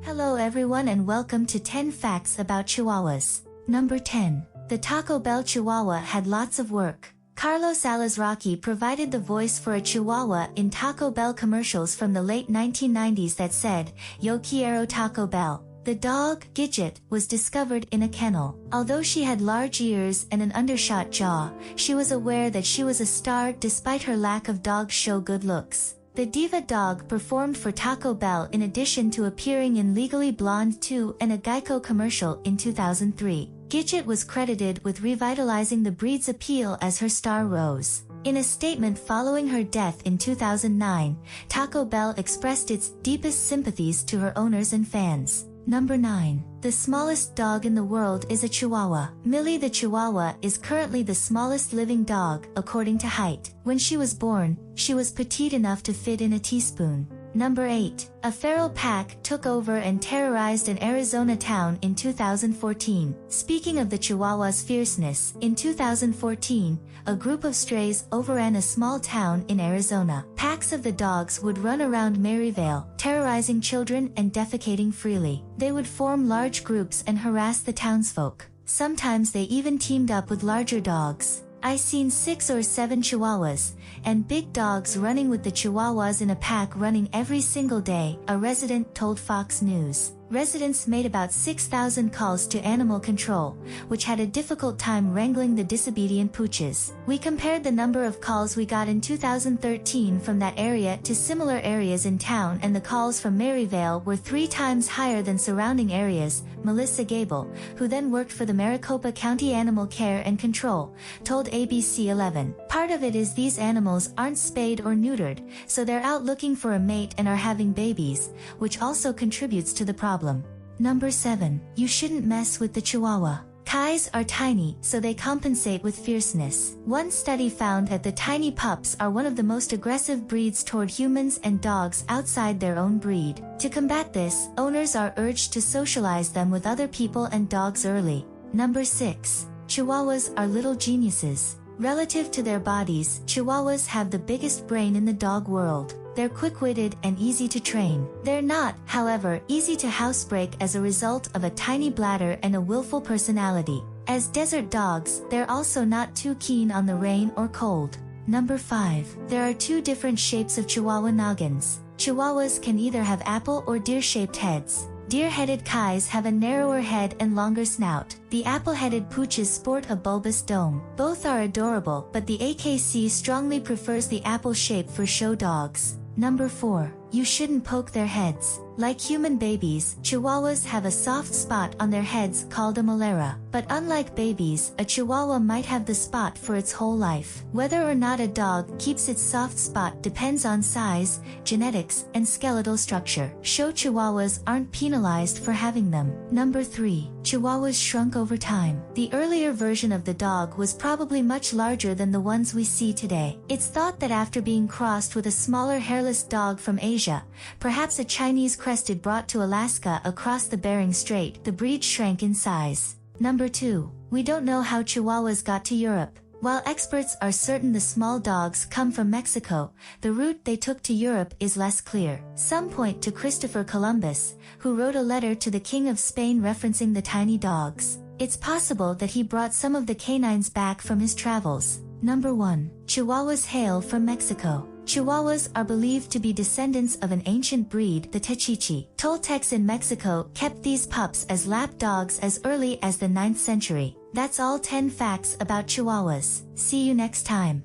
Hello everyone and welcome to 10 Facts about Chihuahuas. Number 10. The Taco Bell Chihuahua had lots of work. Carlos Alazraqui provided the voice for a Chihuahua in Taco Bell commercials from the late 1990s that said, "Yo quiero Taco Bell." The dog, Gidget, was discovered in a kennel. Although she had large ears and an undershot jaw, she was aware that she was a star despite her lack of dog show good looks. The diva dog performed for Taco Bell in addition to appearing in Legally Blonde 2 and a Geico commercial in 2003. Gidget was credited with revitalizing the breed's appeal as her star rose. In a statement following her death in 2009, Taco Bell expressed its deepest sympathies to her owners and fans. Number 9. The smallest dog in the world is a Chihuahua. Millie the Chihuahua is currently the smallest living dog, according to height. When she was born, she was petite enough to fit in a teaspoon. Number 8. A feral pack took over and terrorized an Arizona town in 2014. Speaking of the Chihuahua's fierceness, in 2014, a group of strays overran a small town in Arizona. Packs of the dogs would run around Maryvale, terrorizing children and defecating freely. They would form large groups and harass the townsfolk. Sometimes they even teamed up with larger dogs. I seen 6 or 7 Chihuahuas, and big dogs running with the Chihuahuas in a pack running every single day, a resident told Fox News. Residents made about 6,000 calls to animal control, which had a difficult time wrangling the disobedient pooches. We compared the number of calls we got in 2013 from that area to similar areas in town, and the calls from Maryvale were 3 times higher than surrounding areas, Melissa Gable, who then worked for the Maricopa County Animal Care and Control, told ABC 11. Part of it is these animals aren't spayed or neutered, so they're out looking for a mate and are having babies, which also contributes to the problem. Number 7. You shouldn't mess with the Chihuahua. Kais are tiny, so they compensate with fierceness. One study found that the tiny pups are one of the most aggressive breeds toward humans and dogs outside their own breed. To combat this, owners are urged to socialize them with other people and dogs early. Number 6. Chihuahuas are little geniuses. Relative to their bodies, Chihuahuas have the biggest brain in the dog world. They're quick-witted and easy to train. They're not, however, easy to housebreak as a result of a tiny bladder and a willful personality. As desert dogs, they're also not too keen on the rain or cold. Number 5. There are 2 different shapes of Chihuahua noggins. Chihuahuas can either have apple or deer-shaped heads. Deer-headed Kais have a narrower head and longer snout. The apple-headed pooches sport a bulbous dome. Both are adorable, but the AKC strongly prefers the apple shape for show dogs. Number 4. You shouldn't poke their heads. Like human babies, Chihuahuas have a soft spot on their heads called a molera. But unlike babies, a Chihuahua might have the spot for its whole life. Whether or not a dog keeps its soft spot depends on size, genetics, and skeletal structure. Show Chihuahuas aren't penalized for having them. Number 3. Chihuahuas shrunk over time. The earlier version of the dog was probably much larger than the ones we see today. It's thought that after being crossed with a smaller hairless dog from Asia, perhaps a Chinese crested brought to Alaska across the Bering Strait, the breed shrank in size. Number 2. We don't know how Chihuahuas got to Europe. While experts are certain the small dogs come from Mexico, the route they took to Europe is less clear. Some point to Christopher Columbus, who wrote a letter to the King of Spain referencing the tiny dogs. It's possible that he brought some of the canines back from his travels. Number 1. Chihuahuas hail from Mexico. Chihuahuas are believed to be descendants of an ancient breed, the Techichi. Toltecs in Mexico kept these pups as lap dogs as early as the 9th century. That's all 10 facts about Chihuahuas. See you next time.